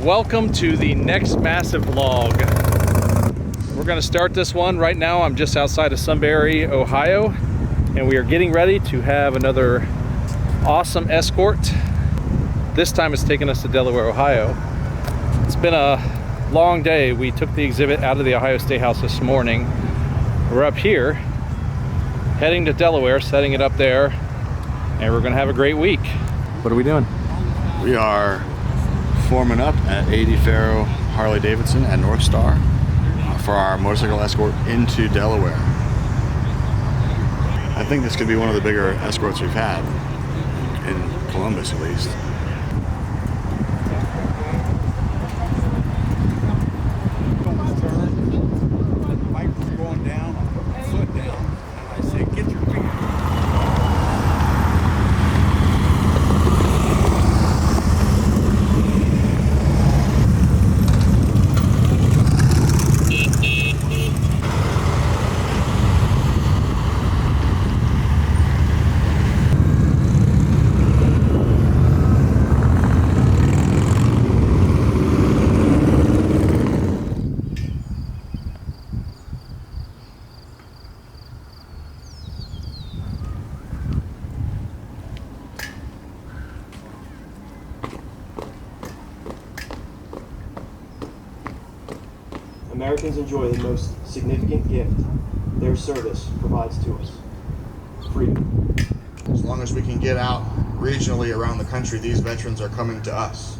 Welcome to the next massive vlog. We're going to start this one right now. I'm just outside of Sunbury, Ohio, and we are getting ready to have another awesome escort. This time it's taking us to Delaware, Ohio. It's been a long day. We took the exhibit out of the Ohio State House this morning. We're up here, heading to Delaware, setting it up there, and we're going to have a great week. What are we doing? We are forming up at 80 Faro Harley Davidson at North Star for our motorcycle escort into Delaware. I think this could be one of the bigger escorts we've had in Columbus, at least. Americans enjoy the most significant gift their service provides to us: freedom. As long as we can get out regionally around the country, these veterans are coming to us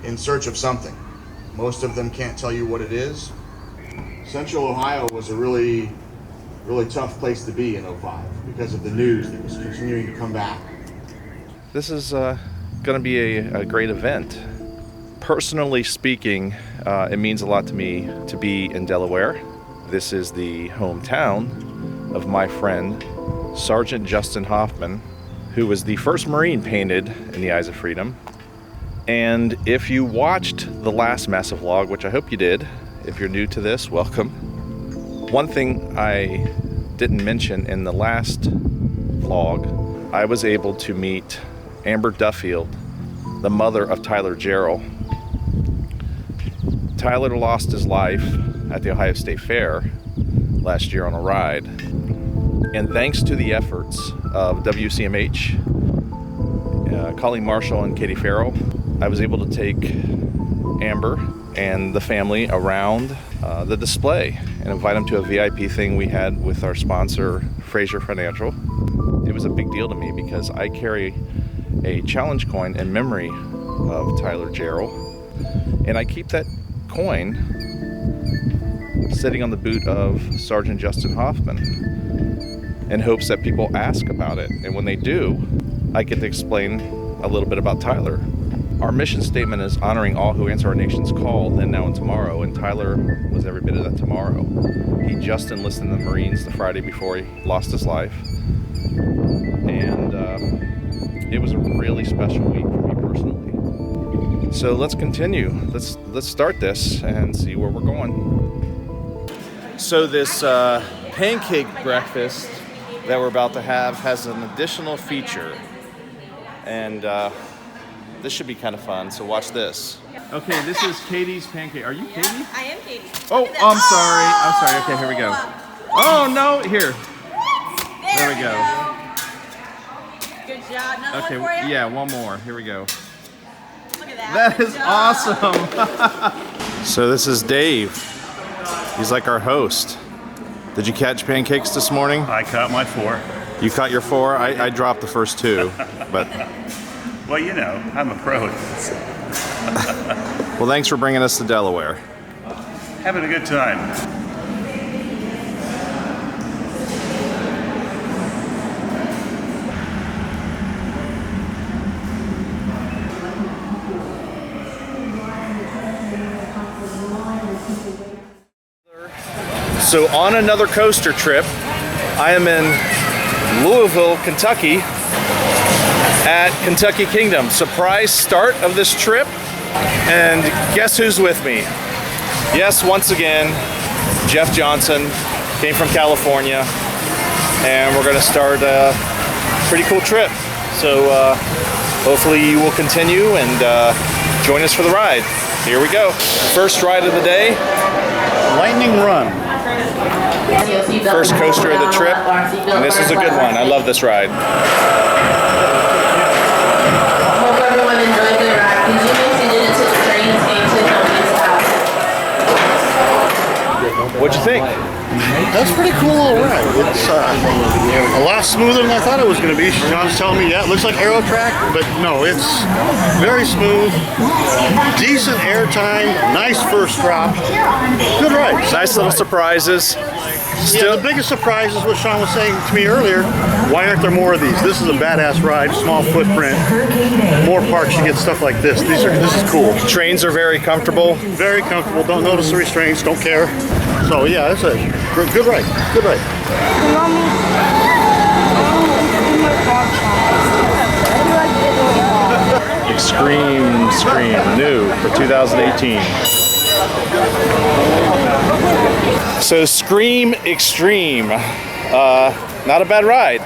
in search of something. Most of them can't tell you what it is. Central Ohio was a really tough place to be in '05 because of the news that was continuing to come back. This is going to be a great event. Personally speaking, it means a lot to me to be in Delaware. This is the hometown of my friend, Sergeant Justin Hoffman, who was the first Marine painted in the Eyes of Freedom. And if you watched the last massive vlog, which I hope you did, if you're new to this, welcome. One thing I didn't mention in the last vlog, I was able to meet Amber Duffield, the mother of Tyler Jarrell. Tyler lost his life at the Ohio State Fair last year on a ride. And thanks to the efforts of WCMH, Colleen Marshall and Katie Farrell, I was able to take Amber and the family around the display and invite them to a VIP thing we had with our sponsor, Fraser Financial. It was a big deal to me because I carry a challenge coin in memory of Tyler Jarrell, and I keep that coin sitting on the boot of Sergeant Justin Hoffman in hopes that people ask about it, and when they do, I get to explain a little bit about Tyler. Our mission statement is honoring all who answer our nation's call, then, now, and tomorrow, and Tyler was every bit of that tomorrow. He just enlisted in the Marines the Friday before he lost his life, and it was a really special week for me personally. So let's continue. Let's start this and see where we're going. So this pancake breakfast that we're about to have has an additional feature, and this should be kind of fun. So watch this. Okay, this is Katie's pancake. Are you Katie? I am Katie. Oh, I'm sorry. I'm sorry. Okay, here we go. Oh no, here. There we go. Good job. Another Okay, one for you? yeah, one more. Here we go. Look at that. That Good is job. awesome. So this is Dave. He's like our host. Did you catch pancakes this morning? I caught my 4. You caught your 4? I dropped the first 2, but... Well, you know, I'm a pro. Well, thanks for bringing us to Delaware. Having a good time. So on another coaster trip, I am in Louisville, Kentucky at Kentucky Kingdom. Surprise start of this trip, and guess who's with me? Yes, once again, Jeff Johnson came from California, and we're gonna start a pretty cool trip. So hopefully you will continue and join us for the ride. Here we go. First ride of the day. Lightning Run. First coaster of the trip, and this is a good one. I love this ride. Hope everyone enjoyed the ride. Did you miss it into the trains came to company stop? What'd you think? That's a pretty cool little ride. It's a lot smoother than I thought it was going to be. Sean's telling me, yeah, it looks like Aero Track, but no, it's very smooth, decent airtime, nice first drop, good ride. Nice little surprises. Yeah, the biggest surprise is what Sean was saying to me earlier. Why aren't there more of these? This is a badass ride, small footprint, more parks, you get stuff like this. This is cool. Trains are very comfortable. Very comfortable, don't notice the restraints, don't care. So yeah, it's a good ride, good ride. Scream, new for 2018. So Scream Extreme, not a bad ride.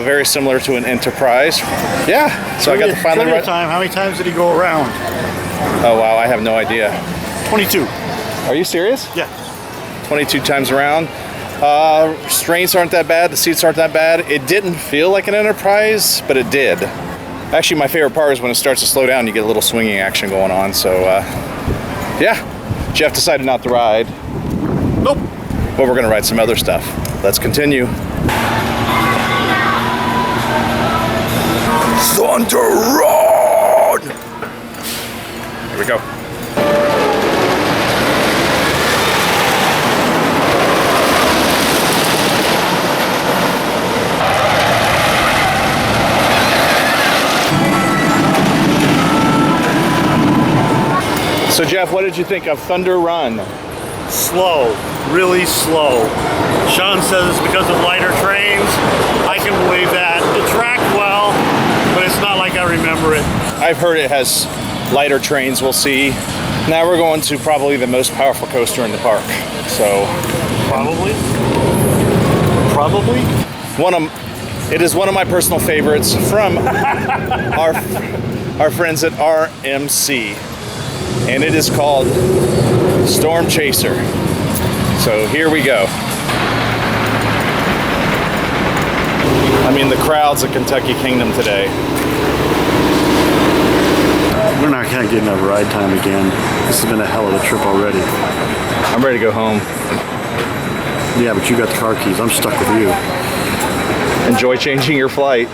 Very similar to an Enterprise. Yeah, so I got the final ride. Time. How many times did he go around? Oh wow, I have no idea. 22. Are you serious? Yeah. 22 times around. Restraints aren't that bad, the seats aren't that bad. It didn't feel like an Enterprise, but it did. Actually, my favorite part is when it starts to slow down, you get a little swinging action going on. So, yeah, Jeff decided not to ride. Nope. But we're gonna ride some other stuff. Let's continue. Thunder Rod! Here we go. So Jeff, what did you think of Thunder Run? Slow, really slow. Sean says it's because of lighter trains. I can believe that. It tracked well, but it's not like I remember it. I've heard it has lighter trains, we'll see. Now we're going to probably the most powerful coaster in the park. So Probably. it is one of my personal favorites from our friends at RMC. And it is called Storm Chaser. So here we go. I mean, the crowds at Kentucky Kingdom today. We're not gonna get enough ride time again. This has been a hell of a trip already. I'm ready to go home. Yeah, but you got the car keys. I'm stuck with you. Enjoy changing your flight.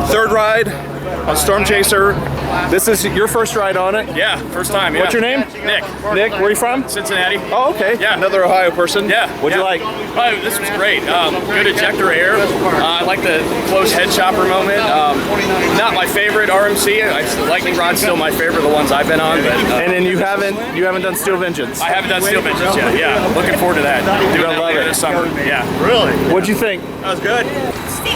Third ride on Storm Chaser. This is your first ride on it? Yeah, first time. Yeah. What's your name? Nick. Nick, where are you from? Cincinnati. Oh, okay. Yeah. Another Ohio person. Yeah. What'd you like? Oh, this was great. Good ejector air. I like the close head chopper moment. Not my favorite RMC. Lightning Rod's still my favorite. The ones I've been on. But, And then you haven't done Steel Vengeance. I haven't done Steel Vengeance yet. Yeah. Looking forward to that. Doing that later this summer. Yeah. Really? What'd you think? That was good.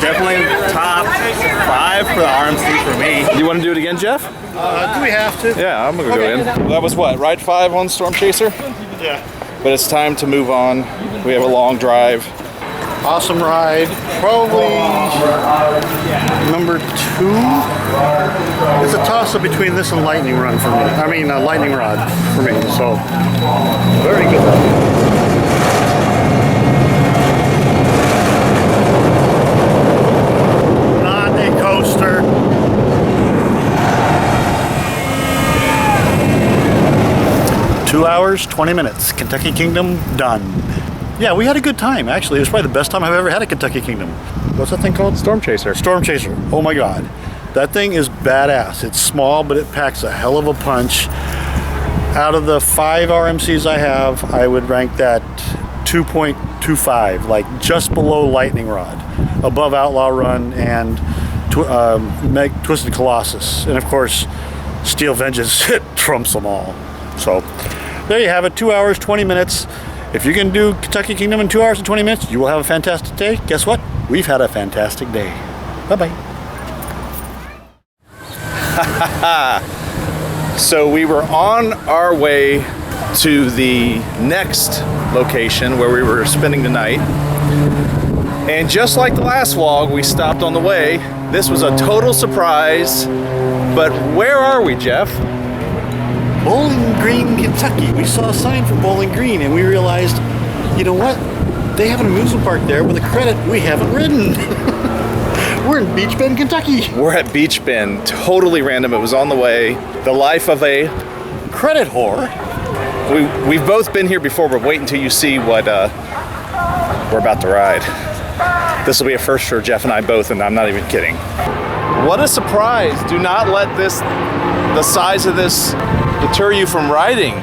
Definitely top 5 for the RMC for me. You want to do it again, Jeff? Do we have to? Yeah, I'm gonna go in. That was what, ride 5 on Storm Chaser? Yeah. But it's time to move on. We have a long drive. Awesome ride. Probably number 2. It's a toss-up between this and Lightning Run for me. I mean, Lightning Rod for me. So, very good ride. Not a coaster. Two hours, 20 minutes. Kentucky Kingdom done. Yeah, we had a good time, actually. It was probably the best time I've ever had at Kentucky Kingdom. What's that thing called? Storm Chaser. Storm Chaser. Oh my God. That thing is badass. It's small, but it packs a hell of a punch. Out of the 5 RMCs I have, I would rank that 2.25, like just below Lightning Rod, above Outlaw Run and Twisted Colossus. And of course, Steel Vengeance, it trumps them all. So there you have it, 2 hours, 20 minutes. If you can do Kentucky Kingdom in 2 hours and 20 minutes, you will have a fantastic day. Guess what? We've had a fantastic day. Bye-bye. So we were on our way to the next location where we were spending the night. And just like the last vlog, we stopped on the way. This was a total surprise. But where are we, Jeff? Bowling Green, Kentucky. We saw a sign for Bowling Green and we realized, you know what? They have an amusement park there with a credit we haven't ridden. We're in Beach Bend, Kentucky. We're at Beach Bend, totally random. It was on the way. The life of a credit whore. We've both been here before, but wait until you see what we're about to ride. This will be a first for Jeff and I both, and I'm not even kidding. What a surprise. Do not let the size of this deter you from riding.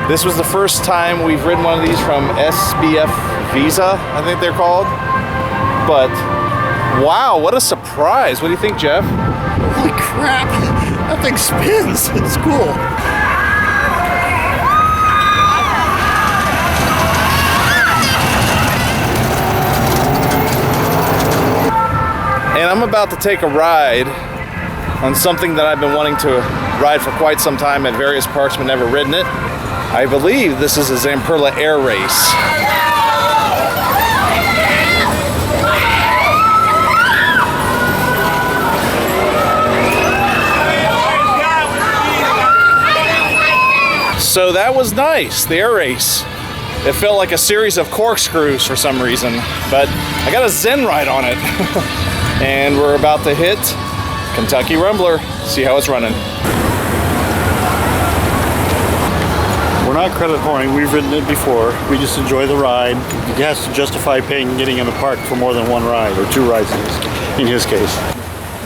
This was the first time we've ridden one of these from SBF Visa, I think they're called. But wow, what a surprise. What do you think, Jeff? Holy crap, that thing spins. It's cool. And I'm about to take a ride on something that I've been wanting to ride for quite some time at various parks but never ridden it. I believe this is a Zamperla air race. So that was nice, the air race. It felt like a series of corkscrews for some reason, but I got a Zen ride on it. And we're about to hit Kentucky Rumbler, see how it's running. We're not credit whoring, we've ridden it before. We just enjoy the ride. It has to justify getting in the park for more than one ride, or 2 rides in his case.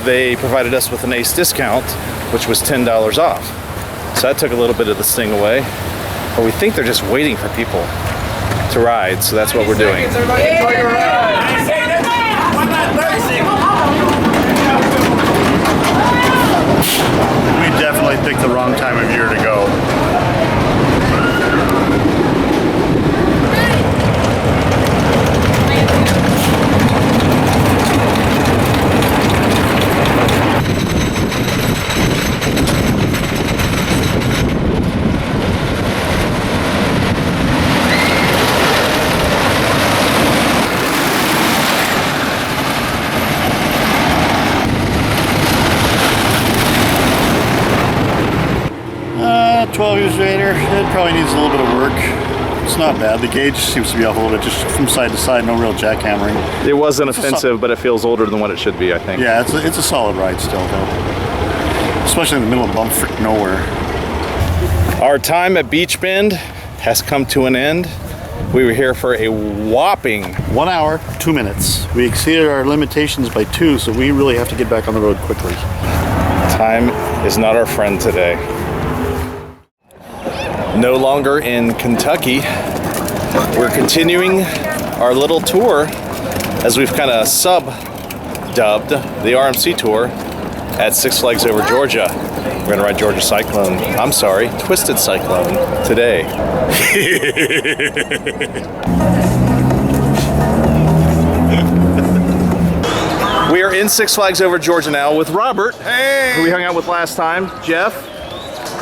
They provided us with an ACE discount, which was $10 off. So that took a little bit of the sting away. But we think they're just waiting for people to ride, so that's what we're doing. We definitely picked the wrong time of year to go. Uh, 12 years later, it probably needs a little bit of work. It's not bad. The gauge seems to be off a little bit, just from side to side, no real jackhammering. It wasn't offensive, but it feels older than what it should be, I think. Yeah, it's a solid ride still, though. Especially in the middle of bumfuck nowhere. Our time at Beach Bend has come to an end. We were here for a whopping 1 hour, 2 minutes. We exceeded our limitations by 2, so we really have to get back on the road quickly. Time is not our friend today. No longer in Kentucky. We're continuing our little tour as we've kind of sub-dubbed the RMC tour at Six Flags Over Georgia. We're gonna ride Georgia Cyclone, I'm sorry, Twisted Cyclone today. We are in Six Flags Over Georgia now with Robert, who we hung out with last time, Jeff,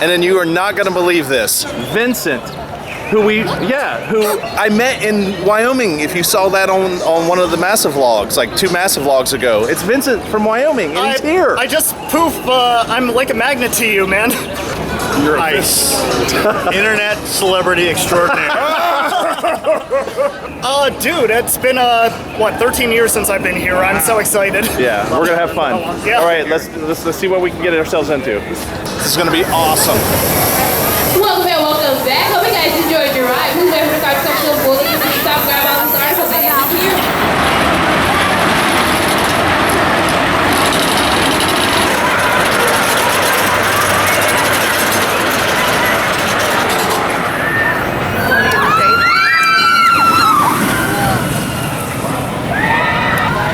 and then you are not gonna believe this, Vincent, who I met in Wyoming, if you saw that on one of the Massive Vlogs, like 2 Massive Vlogs ago. It's Vincent from Wyoming, and he's here. I just poof, I'm like a magnet to you, man. You're nice. Internet celebrity extraordinaire. Dude, it's been, 13 years since I've been here. I'm so excited. Yeah, we're gonna have fun. Yeah. All right, let's see what we can get ourselves into. This is gonna be awesome. Welcome back. Hope you guys enjoyed your ride. Who's ready to start social bullying and stop grab on the stars? Hope you guys are here.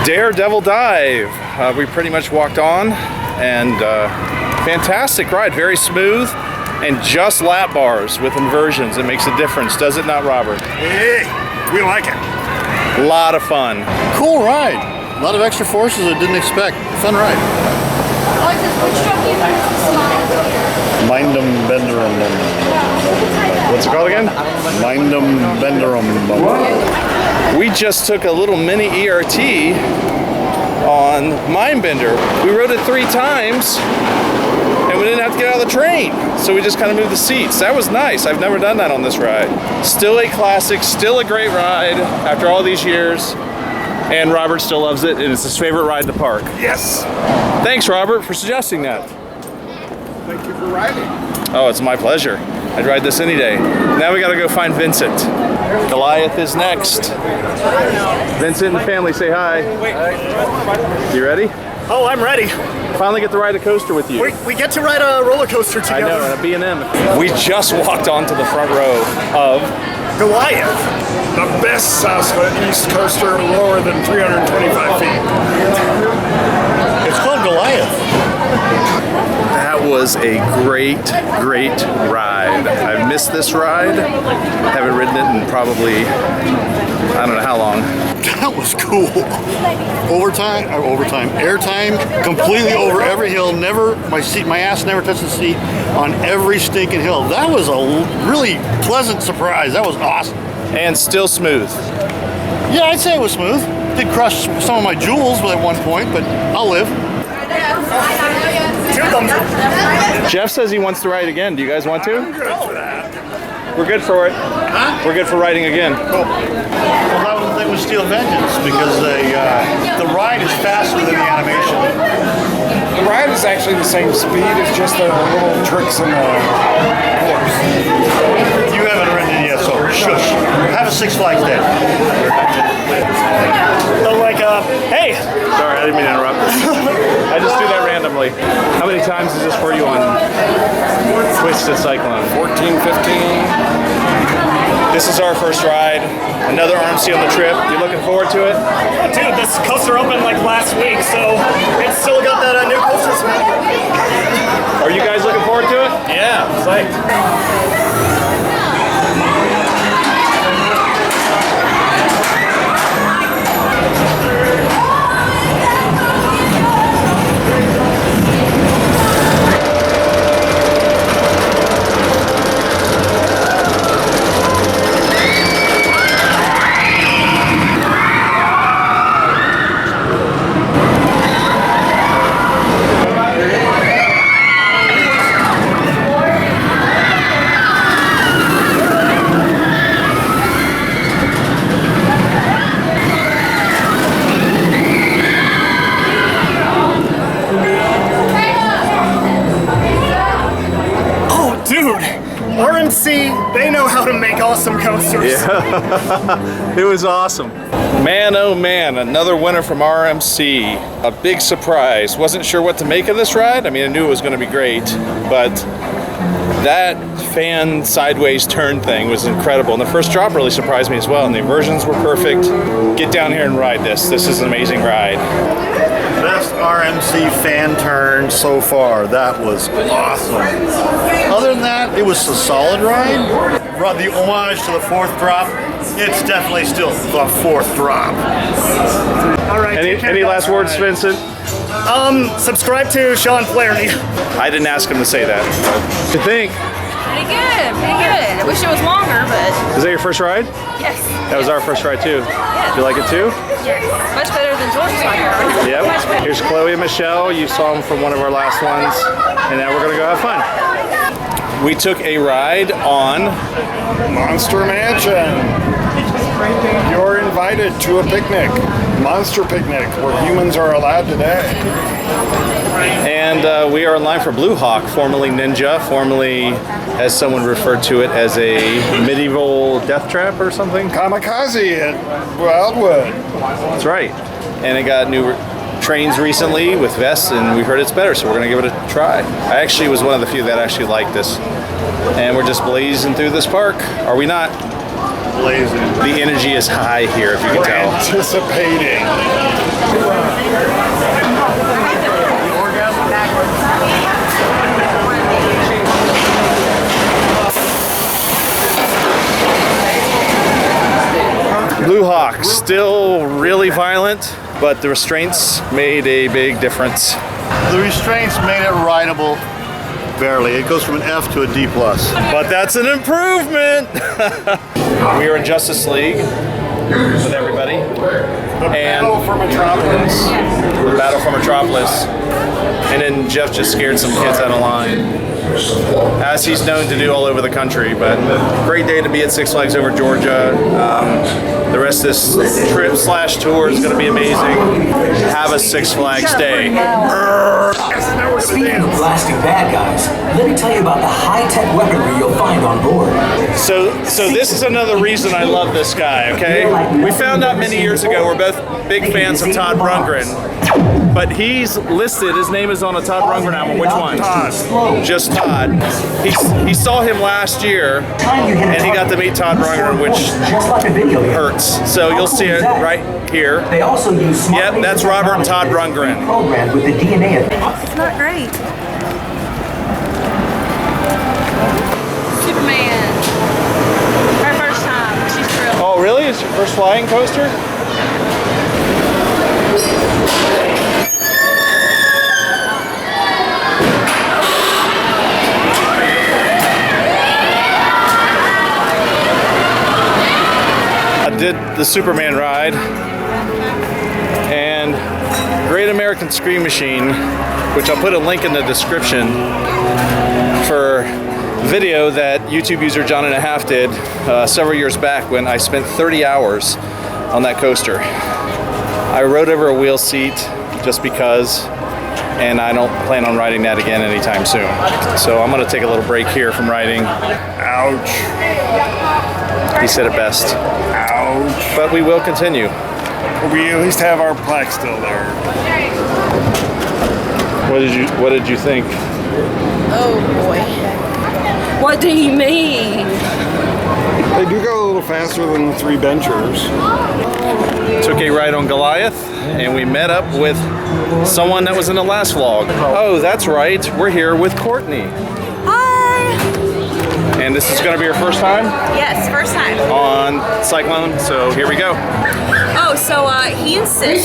Daredevil Dive. We pretty much walked on, and fantastic ride, very smooth, and just lap bars with inversions. It makes a difference, does it not, Robert? Hey, we like it. A lot of fun. Cool ride. A lot of extra forces I didn't expect. Fun ride. Mindum Benderum. What's it called again? Mindum Benderum. We just took a little mini ERT on Mindbender. We rode it 3 times and we didn't have to get out of the train. So we just kind of moved the seats. That was nice. I've never done that on this ride. Still a classic, still a great ride after all these years. And Robert still loves it, and it's his favorite ride in the park. Yes. Thanks, Robert, for suggesting that. Thank you for riding. Oh, it's my pleasure. I'd ride this any day. Now we gotta go find Vincent. Goliath is next. Vincent and family, say hi. You ready? Oh, I'm ready. Finally get to ride a coaster with you. We get to ride a roller coaster I together. know, a B&M. We just walked onto the front row of Goliath. The best southeast coaster lower than 325 feet. It's called Goliath. That was a great, great ride. I've missed this ride. Haven't ridden it in probably, I don't know how long. That was cool. Airtime, completely over every hill. Never, my ass never touched the seat on every stinking hill. That was a really pleasant surprise. That was awesome. And still smooth. Yeah, I'd say it was smooth. Did crush some of my jewels at one point, but I'll live. Jeff says he wants to ride again. Do you guys want to? I'm good for that. We're good for it. Huh? We're good for riding again. Cool. Well, that was the thing with Steel Vengeance, because the ride is faster than the animation. The ride is actually the same speed, it's just the little tricks in the course. You haven't ridden it yet, so shush. Have a Six Flags day. So hey. Sorry, I didn't mean to interrupt. I just do that randomly. How many times is this for you on Twisted Cyclone? 14, 15. This is our first ride. Another RMC on the trip. You looking forward to it? Dude, this coaster opened like last week, so it's still got that new coaster smell. Are you guys looking forward to it? Yeah, it's like... They know how to make awesome coasters. Yeah, it was awesome. Man, oh man, another winner from RMC. A big surprise. Wasn't sure what to make of this ride. I mean, I knew it was going to be great, but that fan sideways turn thing was incredible. And the first drop really surprised me as well. And the inversions were perfect. Get down here and ride this. This is an amazing ride. Best RMC fan turn so far. That was awesome. Other than that, it was a solid ride. Brought the homage to the fourth drop. It's definitely still the fourth drop. All right. Any last words, Vincent? Subscribe to Sean Flaherty. I didn't ask him to say that. What do you think? Pretty good, pretty good. I wish it was longer, but... Is that your first ride? Yes. That was our first ride too. Yeah. Do you like it too? Yes. Much better than George's ride. Yep. Much better. Here's Chloe and Michelle. You saw them from one of our last ones. And now we're gonna go have fun. We took a ride on Monster Mansion. You're invited to a picnic. Monster picnic, where humans are allowed today. And we are in line for Blue Hawk, formerly Ninja, formerly, as someone referred to it, as a medieval death trap or something. Kamikaze at Wildwood. That's right. And it got new trains recently with vests, and we heard it's better, so we're going to give it a try. I actually was one of the few that actually liked this. And we're just blazing through this park. Are we not? blazing. The energy is high here, if you can tell. Anticipating. Blue Hawk, still really violent, but the restraints made a big difference. The restraints made it rideable. Barely. It goes from an F to a D+. But that's an improvement! We are in Justice League with everybody. And Battle for Metropolis. the Battle for Metropolis. And then Jeff just scared some kids out of line, as he's known to do all over the country. But great day to be at Six Flags Over Georgia. The rest of this trip / tour is going to be amazing. Have a Six Flags day. Speaking of blasting bad guys, let me tell you about the high-tech weaponry you'll find on board. So this is another reason I love this guy, okay? We found out many years ago, we're both big fans of Todd Rundgren. But he's listed, his name is on a Todd Rundgren album. Which one? Todd. Just Todd. He saw him last year, and he got to meet Todd Rundgren, which hurts. So you'll see it right here. They also use yep, that's Robert Todd Rundgren. Programmed with the DNA of It's not great. Superman. Her first time. She's thrilled. Oh, really? It's your first flying coaster? I did the Superman ride and Great American Scream Machine, which I'll put a link in the description for video that YouTube user John and a Half did several years back when I spent 30 hours on that coaster. I rode over a wheel seat just because, and I don't plan on riding that again anytime soon. So I'm gonna take a little break here from riding. Ouch. He said it best. Ouch. But we will continue. We at least have our plaque still there. What did you think? Oh boy. What do you mean? They do go a little faster than the 3 benchers. Took a ride on Goliath, and we met up with someone that was in the last vlog. Oh, that's right. We're here with Courtney. Hi. And this is going to be your first time Yes, first time. on Cyclone, so here we go. Oh, so he insists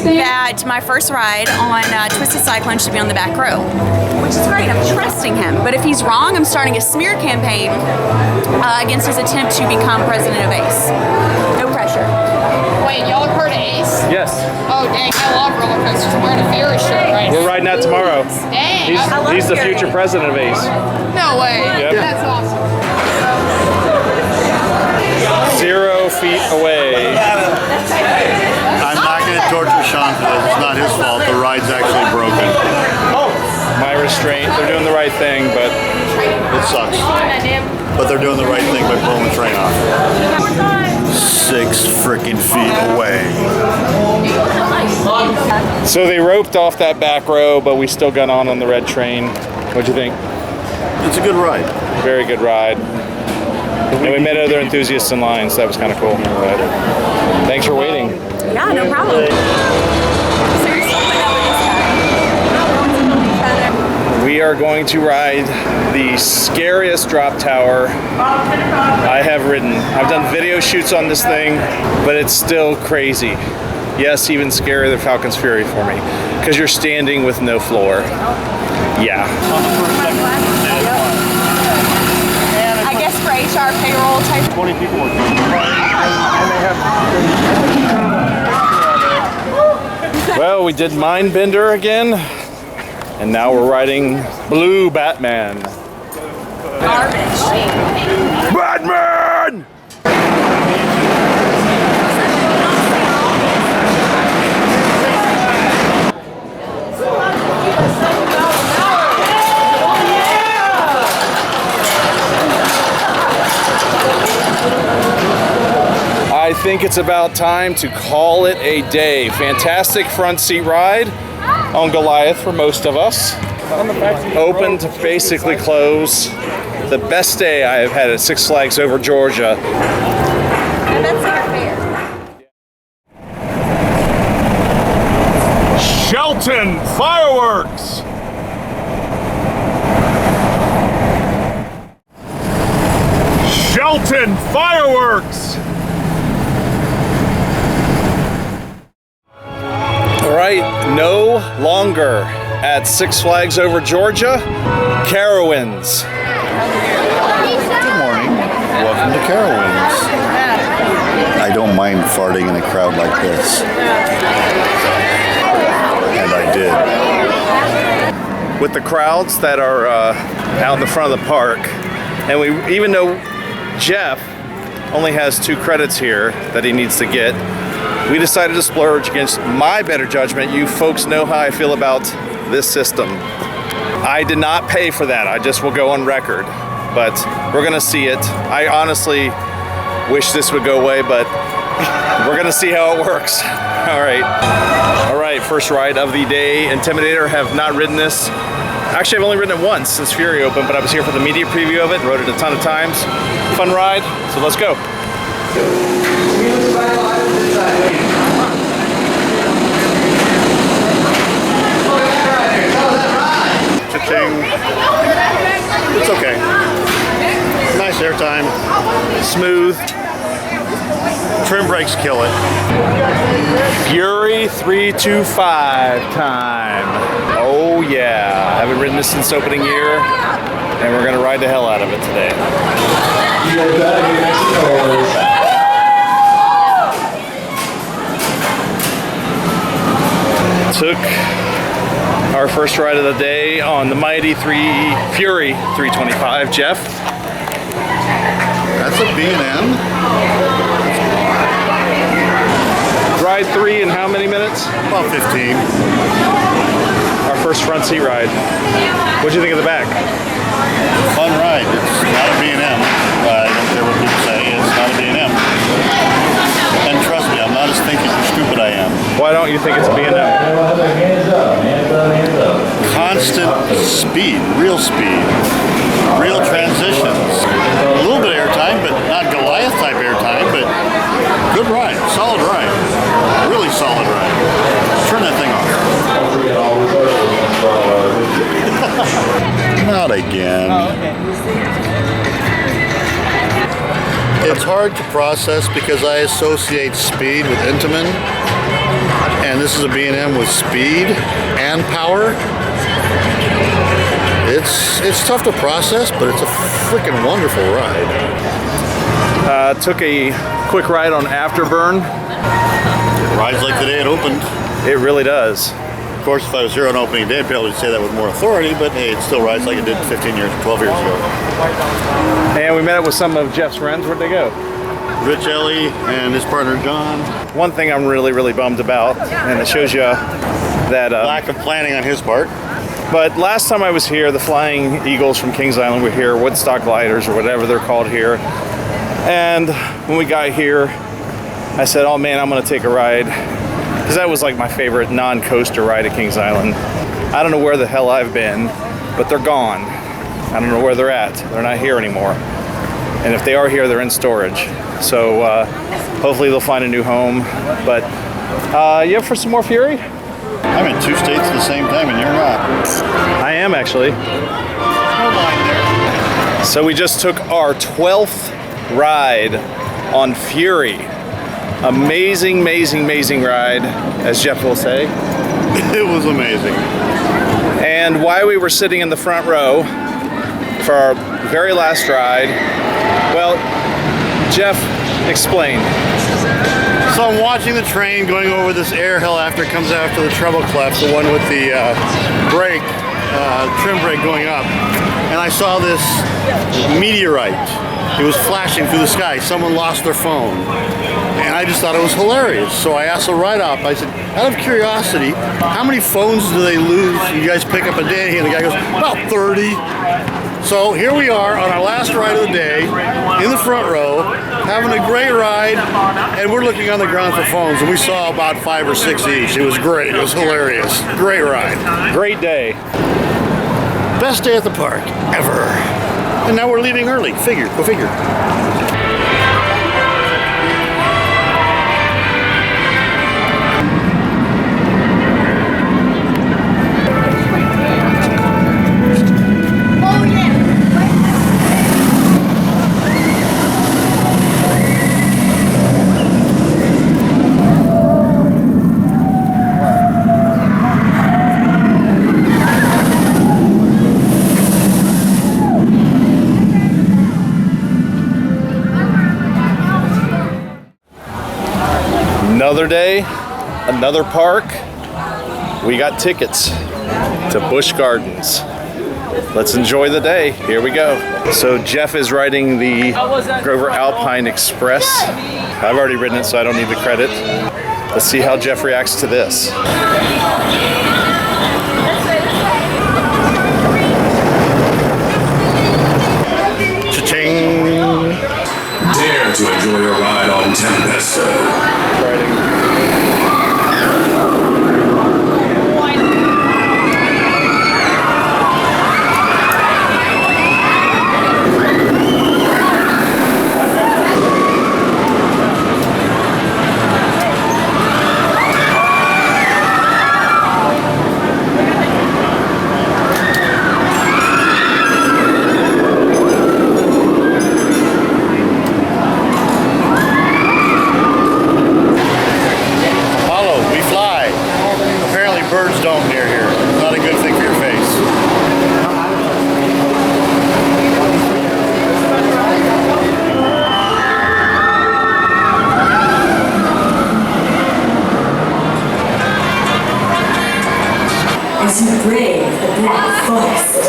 that my first ride on Twisted Cyclone should be on the back row, which is great. I'm trusting him. But if he's wrong, I'm starting a smear campaign against his attempt to become president of ACE. No pressure. Wait, y'all have heard of ACE? Yes. Oh, dang, I love roller coasters. I'm wearing a fairy shirt right now. We're riding that tomorrow. Dang. He's the future president of ACE. No way. Yep. That's awesome. 0 feet away. I'm not going to torture Sean for this. It's not his fault. The ride's actually broken. My restraint. They're doing the right thing, but it sucks. But they're doing the right thing by pulling the train off. 6 freaking feet away. So they roped off that back row, but we still got on the red train. What'd you think? It's a good ride. Very good ride. And we met other enthusiasts in line, so that was kind of cool. But thanks for waiting. Yeah, no problem. We are going to ride the scariest drop tower I have ridden. I've done video shoots on this thing, but it's still crazy. Yes, even scarier than Falcon's Fury for me, because you're standing with no floor. Yeah. I guess for HR payroll type. 20 people working. Well, we did Mindbender again, and now we're riding Blue Batman. Garbage. Batman! I think it's about time to call it a day. Fantastic front seat ride on Goliath for most of us. Open to basically close. The best day I have had at Six Flags Over Georgia. Shelton Fireworks. Shelton Fireworks. All right, no longer at Six Flags Over Georgia, KARE11. Good morning. Welcome to KARE11. I don't mind farting in a crowd like this. And I did. With the crowds that are out in the front of the park, and even though Jeff only has 2 credits here that he needs to get, we decided to splurge against my better judgment. You folks know how I feel about this system. I did not pay for that. I just will go on record, but we're gonna see it. I honestly wish this would go away, but we're gonna see how it works. All right, first ride of the day. Intimidator, have not ridden this. Actually, I've only ridden it once since Fury opened, but I was here for the media preview of it, rode it a ton of times. Fun ride, so let's go. Cha-ching. It's okay. Nice airtime. Smooth. Trim brakes kill it. Fury 325 time. Oh yeah, I haven't ridden this since opening year, and we're gonna ride the hell out of it today. Took our first ride of the day on the mighty Fury 325. Jeff? That's a B&M. Ride 3 in how many minutes? About 15. Our first front seat ride. What'd you think of the back? Fun ride. It's not a B&M. I don't care what people say. It's not a B&M. And trust me, I'm not as thinking or stupid I am. Why don't you think it's a B&M? Constant speed, real transitions. A little bit of airtime, but not Goliath type airtime, but good ride, solid ride. Really solid ride. Turn that thing off. Not again. Oh, okay. It's hard to process because I associate speed with Intamin, and this is a B&M with speed and power. It's tough to process, but it's a freaking wonderful ride. Took a quick ride on Afterburn. It rides like the day it opened. It really does. Of course, if I was here on opening day, I'd be able to say that with more authority, but hey, it still rides like it did 15 years, 12 years ago. And we met up with some of Jeff's friends. Where'd they go? Rich Ellie and his partner John. One thing I'm really bummed about, and it shows you that lack of planning on his part. But last time I was here, the Flying Eagles from Kings Island were here, Woodstock Gliders or whatever they're called here. And when we got here, I said, oh man, I'm gonna take a ride. Because that was like my favorite non-coaster ride at Kings Island. I don't know where the hell I've been, but they're gone. I don't know where they're at. They're not here anymore. And if they are here, they're in storage. So hopefully they'll find a new home. But you up for some more Fury? I'm in 2 states at the same time and you're not. I am actually. No line there. So we just took our 12th ride on Fury. Amazing ride, as Jeff will say. It was amazing. And while we were sitting in the front row for our very last ride, well, Jeff, explain. So I'm watching the train going over this air hill after it comes after the treble clef, the one with the brake, trim brake going up. And I saw this meteorite. It was flashing through the sky. Someone lost their phone. And I just thought it was hilarious. So I asked the ride-op, I said, out of curiosity, how many phones do they lose? You guys pick up a day? And the guy goes, about 30. So here we are on our last ride of the day, in the front row, having a great ride, and we're looking on the ground for phones, and we saw about 5 or 6 each. It was great. It was hilarious. Great ride. Great day. Best day at the park ever. And now we're leaving early. Go figure. another park. We got tickets to Busch Gardens. Let's enjoy the day. Here we go. So Jeff is riding the Grover Alpine Express. I've already ridden it, so I don't need the credit. Let's see how Jeff reacts to this. Cha-ching! Dare to enjoy your ride on Tempesto. As you brave the Black Forest.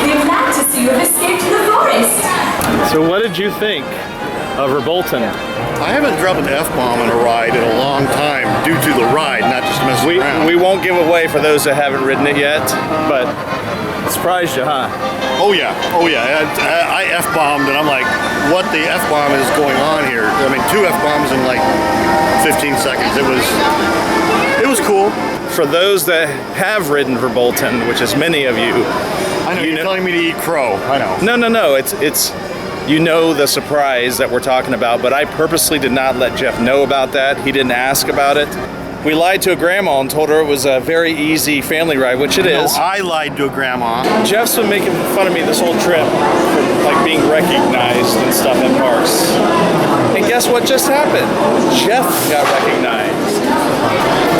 We're glad to see you have escaped the forest. So what did you think of Rebolton? I haven't dropped an F-bomb in a ride in a long time due to the ride, not just messing around. We won't give away for those that haven't ridden it yet, but it surprised you, huh? Oh yeah. I F-bombed and I'm like, what the F-bomb is going on here? I mean, 2 F-bombs in like 15 seconds. It was cool. For those that have ridden Rebolton, which is many of you, I know you're telling me to eat crow. I know. No. It's you know the surprise that we're talking about, but I purposely did not let Jeff know about that. He didn't ask about it. We lied to a grandma and told her it was a very easy family ride, which it is. I lied to a grandma. Jeff's been making fun of me this whole trip for like being recognized and stuff in parks. And guess what just happened? Jeff got recognized.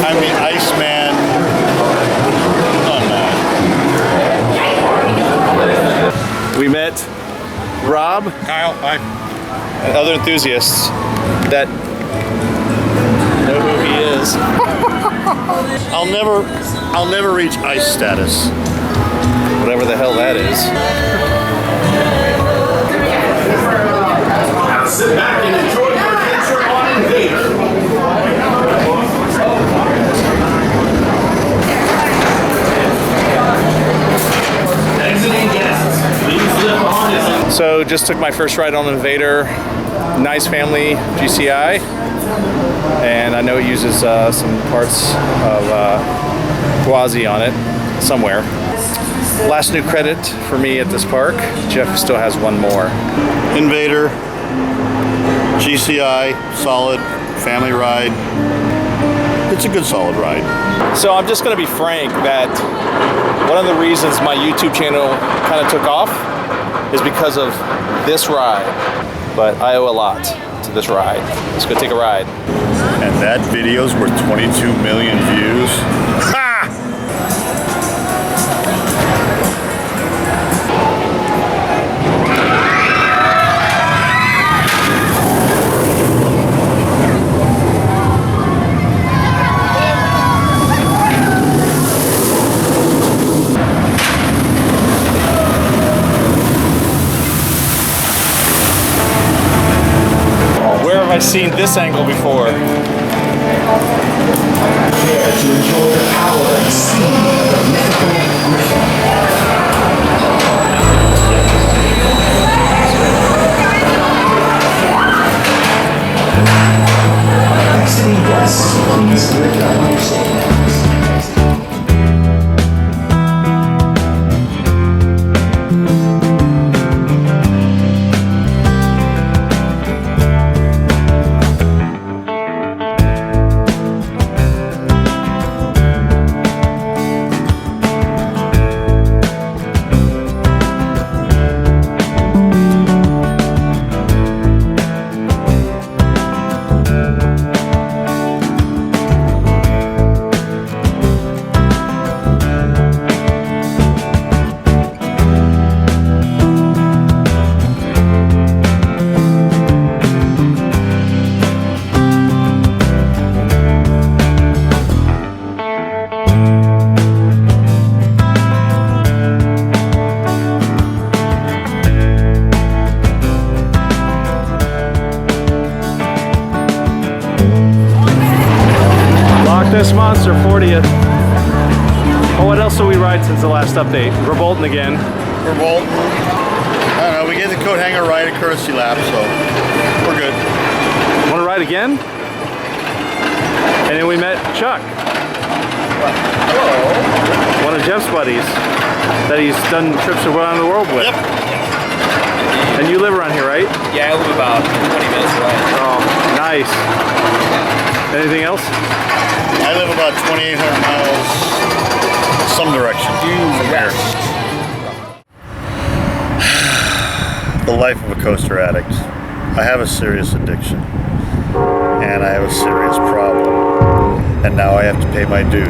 I'm the Iceman. We met Rob, Kyle, hi. and other enthusiasts that know who he is. I'll never reach ice status. Whatever the hell that is. Now sit back and enjoy your adventure on Invader. Exiting guests, please slip on. So just took my first ride on Invader. Nice family GCI. And I know it uses some parts of Quasi on it somewhere. Last new credit for me at this park. Jeff still has one more. Invader, GCI, solid, family ride. It's a good solid ride. So I'm just gonna be frank that one of the reasons my YouTube channel kind of took off is because of this ride. But I owe a lot to this ride. Let's go take a ride. And that video's worth 22 million views. Ha! Where have I seen this angle before? Prepare to enjoy the power and speed of the mythical griffin. Exiting guests, please break your understandings. latest update? Verbolten again. Verbolten. I don't know, we gave the coat hanger ride a courtesy lap, so we're good. Want to ride again? And then we met Chuck. Hello. One of Jeff's buddies that he's done trips around the world with. Yep. And you live around here, right? Yeah, I live about 20 minutes away. Oh, nice. Anything else? I live about 2,800 miles some direction from here. The life of a coaster addict. I have a serious addiction. And I have a serious problem. And now I have to pay my dues.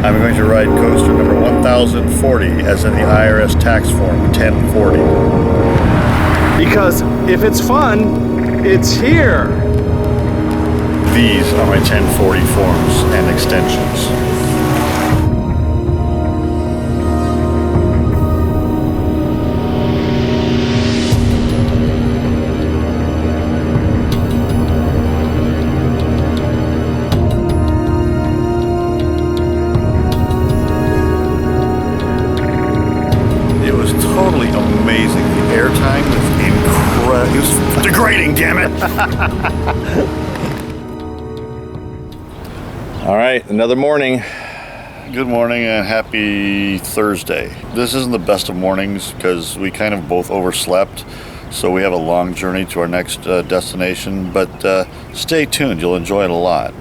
I'm going to ride coaster number 1040 as in the IRS tax form 1040. Because if it's fun, it's here. These are my 1040 forms and extensions. It was totally amazing. The airtime was incredible. It was degrading, damn it. All right, another morning. Good morning and happy Thursday. This isn't the best of mornings because we kind of both overslept, so we have a long journey to our next destination, but stay tuned, you'll enjoy it a lot.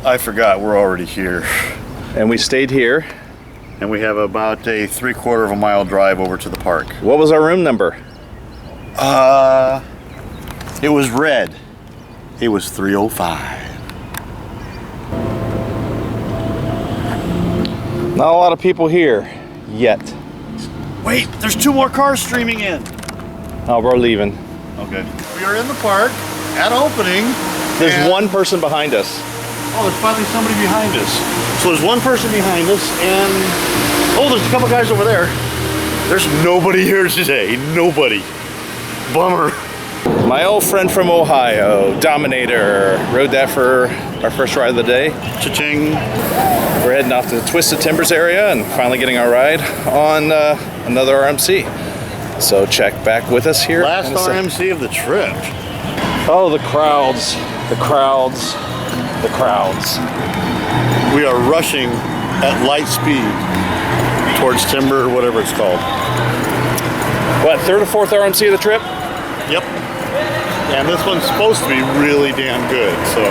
I forgot, we're already here. And we stayed here. And we have about a 3/4 of a mile drive over to the park. What was our room number? It was red. It was 305. Not a lot of people here yet. Wait, there's 2 more cars streaming in. Oh, we're leaving. Okay. We are in the park at opening. There's one person behind us. Oh, there's finally somebody behind us. So there's one person behind us, and oh, there's a couple guys over there. There's nobody here today. Nobody. Bummer. My old friend from Ohio, Dominator, rode that for our first ride of the day. Cha-ching. We're heading off to the Twisted Timbers area and finally getting our ride on another RMC. So check back with us here. Last RMC of the trip. Oh, the crowds, the crowds, the crowds. We are rushing at light speed towards Timber, or whatever it's called. What, 3rd or 4th RMC of the trip? Yep. And this one's supposed to be really damn good, so.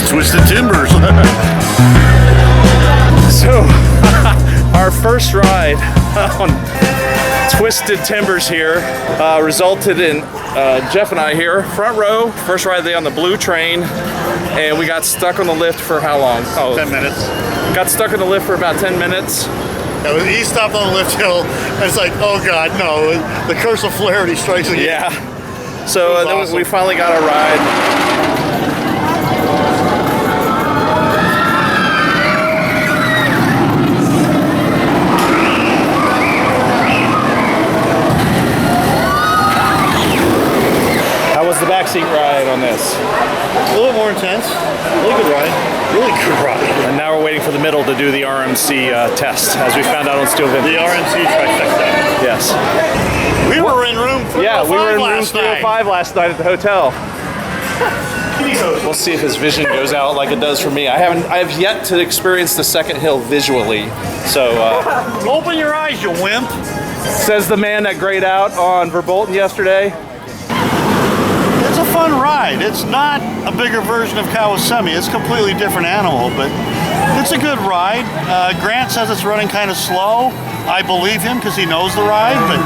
Twisted Timbers. So, our first ride on Twisted Timbers here resulted in Jeff and I here, front row, first ride of the day on the blue train, and we got stuck on the lift for how long? Oh, 10 minutes. Got stuck on the lift for about 10 minutes. Yeah, he stopped on the lift hill, and it's like, oh God, no, the curse of flarity strikes again. Yeah. So then awesome. we finally got our ride. The backseat ride on this. A little more intense. Really good ride. Really good ride. And now we're waiting for the middle to do the RMC test, as we found out on Steel Vintage. The RMC trifecta. Yes. We were in room 305 Yeah, we were in room 305 last night at the hotel. We'll see if his vision goes out like it does for me. I have yet to experience the second hill visually. So open your eyes, you wimp. Says the man that grayed out on Verbolten yesterday. It's a fun ride. It's not a bigger version of KUSA. It's a completely different animal, but It's a good ride. Grant says it's running kind of slow. I believe him because he knows the ride, but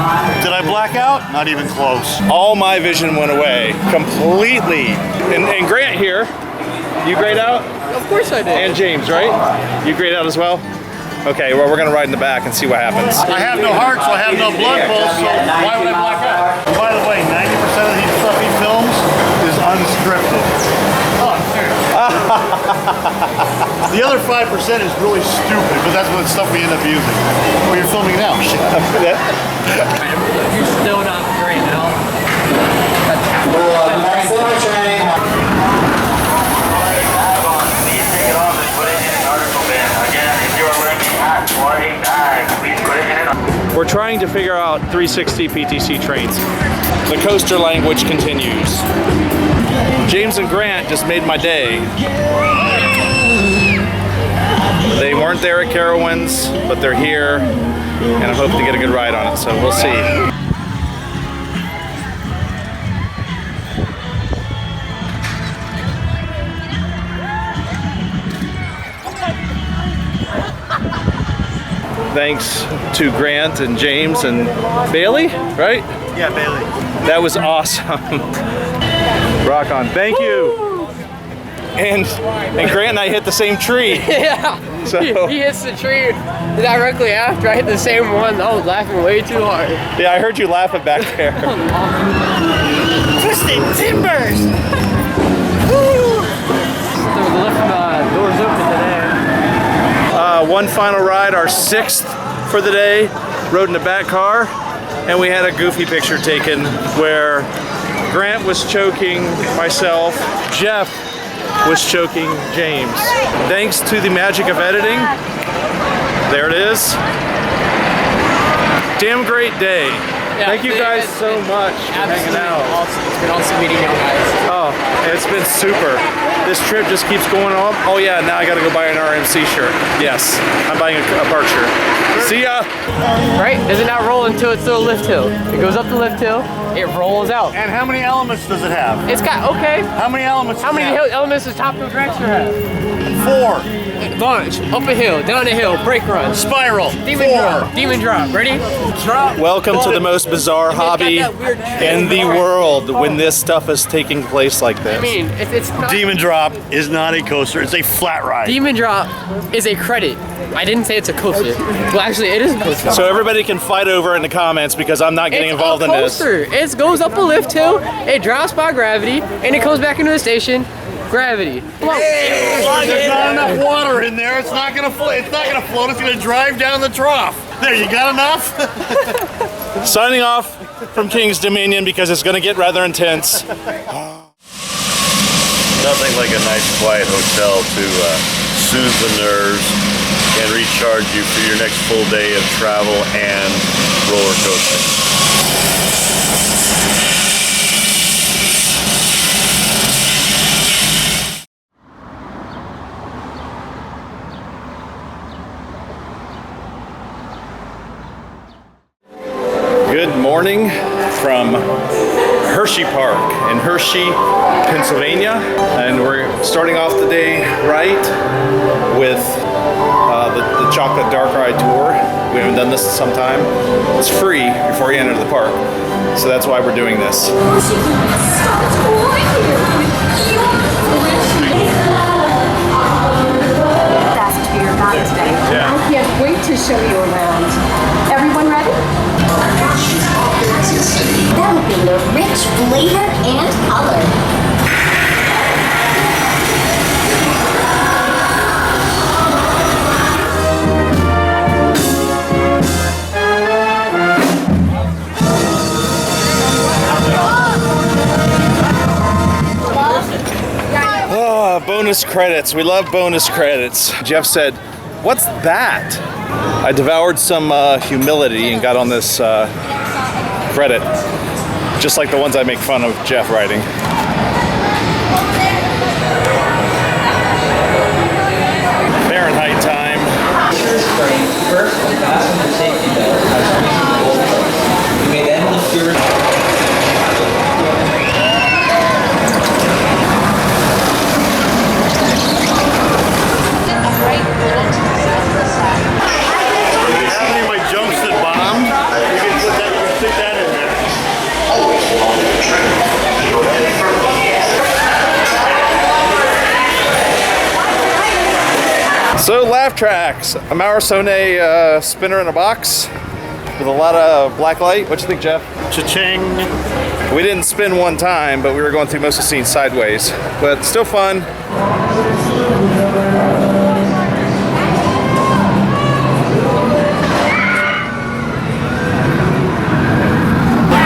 did I black out? Not even close. All my vision went away completely. And Grant here, you grayed out? Of course I did. And James, right? You grayed out as well? Okay, well, we're gonna ride in the back and see what happens. I have no heart, so I have no blood pulse, so why would I black out? By the way, 90% of these stuff he films is unscripted. Oh, the other 5% is really stupid, but that's what stuff we end up using. Oh, you're filming now. You're still not great, Al. We're trying to figure out 360 PTC trains. The coaster language continues. James and Grant just made my day. They weren't there at KARE11's, but they're here, and I hope to get a good ride on it, so we'll see. Thanks to Grant and James and Bailey, right? Yeah, Bailey. That was awesome. Rock on. Thank you. And Grant and I hit the same tree. Yeah. So he hits the tree directly after I hit the same one. I was laughing way too hard. Yeah, I heard you laughing back there. Twisted timbers. Woo! So the lift doors open today. One final ride, our 6th for the day. Rode in the back car, and we had a goofy picture taken where Grant was choking myself, Jeff was choking James. Thanks to the magic of editing, there it is. Damn great day. Yeah, thank you guys so much for hanging out. Awesome. It's been awesome meeting you guys. Oh, it's been super. This trip just keeps going on. Oh yeah, now I gotta go buy an RMC shirt. Yes, I'm buying a park shirt. See ya! Right? Does it not roll until it's to the lift hill? It goes up the lift hill, it rolls out. And how many elements does it have? It's got, okay. How many elements How many elements does Top Wheel Dragster have? 4. Launch, up a hill, down a hill, brake run. Spiral, demon 4. drop, demon drop. Ready? Drop. Welcome to the most bizarre hobby in the world when this stuff is taking place like this. I mean, if it's not... Demon Drop is not a coaster, it's a flat ride. Demon Drop is a credit. I didn't say it's a coaster. Well, actually, it is a coaster. So everybody can fight over in the comments because I'm not getting involved in this. It goes up a lift hill, it drops by gravity, and it comes back into the station. Gravity. There's not enough water in there. It's not gonna float. It's not gonna float. It's gonna drive down the trough. There, you got enough? Signing off from King's Dominion because it's gonna get rather intense. Nothing like a nice quiet hotel to soothe the nerves and recharge you for your next full day of travel and roller coasting. Good morning from Hershey Park in Hershey, Pennsylvania, and we're starting off the day right with the Chocolate Dark Ride Tour. We haven't done this in some time. It's free before you enter the park, so that's why we're doing this. Yeah. I can't wait to show you around. Everyone ready? Developing the rich flavor and color. Oh, bonus credits. We love bonus credits. Jeff said, "What's that?" I devoured some humility and got on this credit, just like the ones I make fun of Jeff riding. Fahrenheit time. First, fasten your safety belt. You may then lift your... Right So laugh tracks, a Marisone spinner in a box with a lot of black light. What you think, Jeff? Cha-ching. We didn't spin one time, but we were going through most of the scene sideways. But still fun.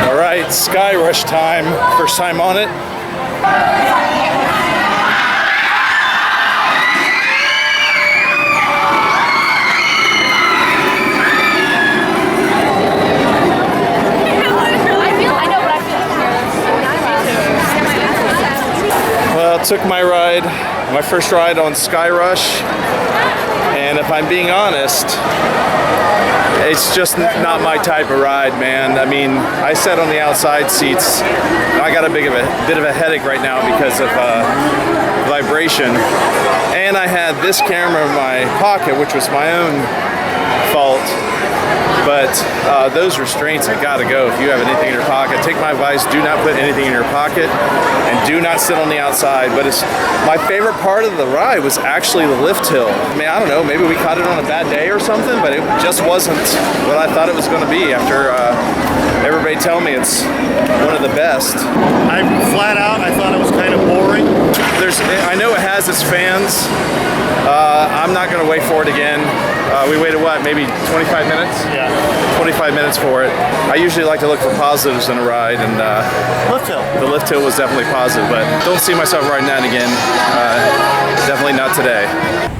All right, Sky Rush time. First time on it. Took my ride, my first ride on Sky Rush, and if I'm being honest, it's just not my type of ride, man. I mean, I sat on the outside seats. I got a bit of a headache right now because of vibration, and I had this camera in my pocket, which was my own fault. But those restraints have got to go. If you have anything in your pocket, take my advice, do not put anything in your pocket and do not sit on the outside. But my favorite part of the ride was actually the lift hill. I mean, I don't know, maybe we caught it on a bad day or something, but it just wasn't what I thought it was going to be after everybody telling me it's one of the best. Flat out, I thought it was kind of boring. I know it has its fans. I'm not going to wait for it again. We waited, what, maybe 25 minutes? Yeah. 25 minutes for it. I usually like to look for positives in a ride, and lift hill. The lift hill was definitely positive, but don't see myself riding that again. Definitely not today.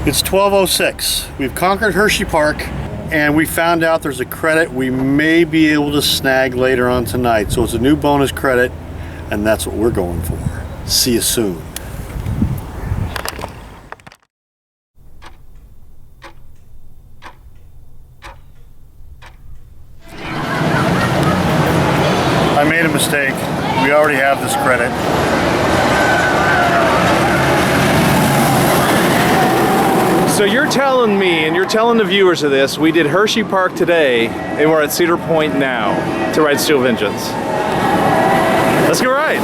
It's 12:06. We've conquered Hershey Park, and we found out there's a credit we may be able to snag later on tonight. So it's a new bonus credit, and that's what we're going for. See you soon. I made a mistake. We already have this credit. So you're telling me, and you're telling the viewers of this, we did Hershey Park today, and we're at Cedar Point now to ride Steel Vengeance. Let's go ride.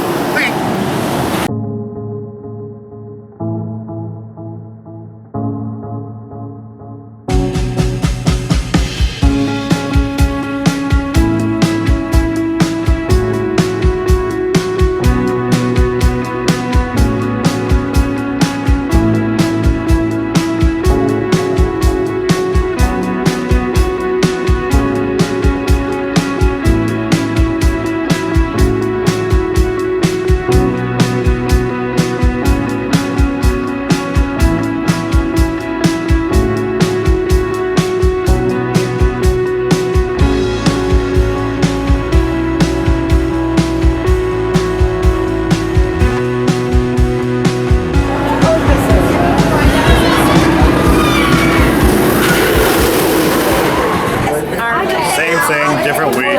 Different week.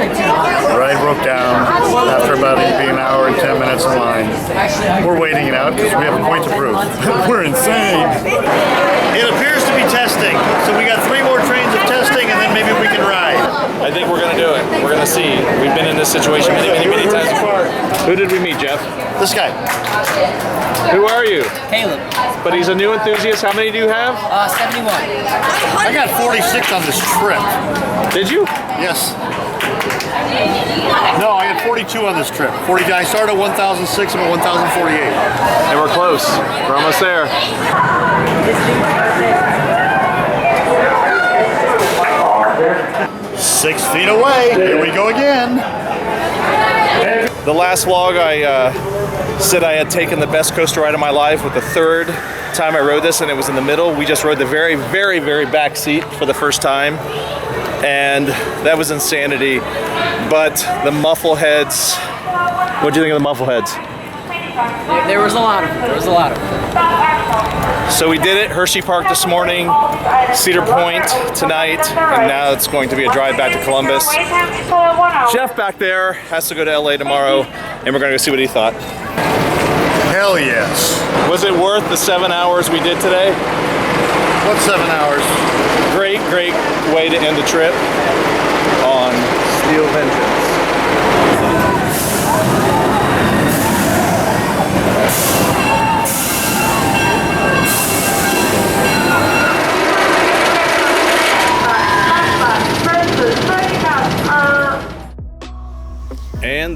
Ride broke down after about an hour and 10 minutes in line. We're waiting it out because we have a point to prove. We're insane. It appears to be testing. So we got 3 more trains of testing and then maybe we can ride. I think we're going to do it. We're going to see. We've been in this situation many times before. Who did we meet, Jeff? This guy. Who are you? Caleb. But he's a new enthusiast. How many do you have? 71. I got 46 on this trip. Did you? Yes. No, I had 42 on this trip. I started at 1,006, I'm at 1,048. And we're close. We're almost there. 6 feet away. Here we go again. The last vlog I said I had taken the best coaster ride of my life with the 3rd time I rode this, and it was in the middle. We just rode the very back seat for the first time, and that was insanity. But the muffle heads, what'd you think of the muffle heads? There was a lot of them. There was a lot of them. So we did it, Hershey Park this morning, Cedar Point tonight, and now it's going to be a drive back to Columbus. Jeff back there has to go to LA tomorrow, and we're going to go see what he thought. Hell yes. Was it worth the 7 hours we did today? What 7 hours? Great way to end the trip on Steel Vengeance.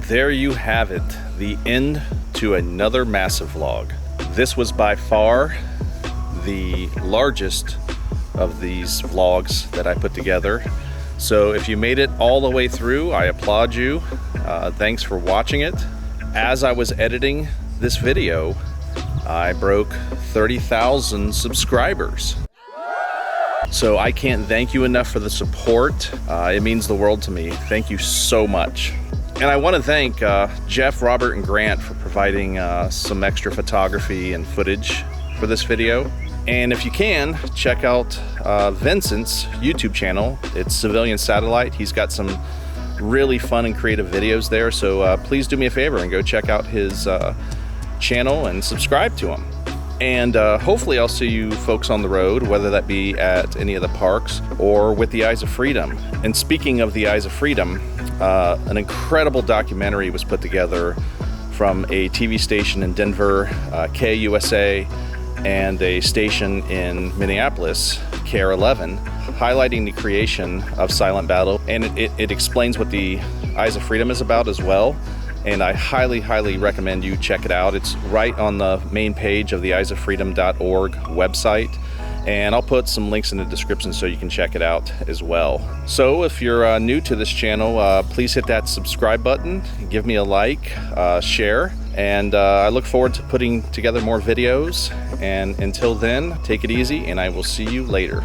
there you have it, the end to another massive vlog. This was by far the largest of these vlogs that I put together. So if you made it all the way through, I applaud you. Thanks for watching it. As I was editing this video, I broke 30,000 subscribers. So I can't thank you enough for the support. It means the world to me. Thank you so much. And I want to thank Jeff, Robert, and Grant for providing some extra photography and footage for this video. And if you can, check out Vincent's YouTube channel. It's Civilian Satellite. He's got some really fun and creative videos there. So please do me a favor and go check out his channel and subscribe to him. And hopefully I'll see you folks on the road, whether that be at any of the parks or with the Eyes of Freedom. And speaking of the Eyes of Freedom, an incredible documentary was put together from a TV station in Denver, KUSA, and a station in Minneapolis, KARE11, highlighting the creation of Silent Battle. And it explains what the Eyes of Freedom is about as well. And I highly, highly recommend you check it out. It's right on the main page of the eyesoffreedom.org website. And I'll put some links in the description so you can check it out as well. So if you're new to this channel, please hit that subscribe button, give me a like, share, and I look forward to putting together more videos. And until then, take it easy, and I will see you later.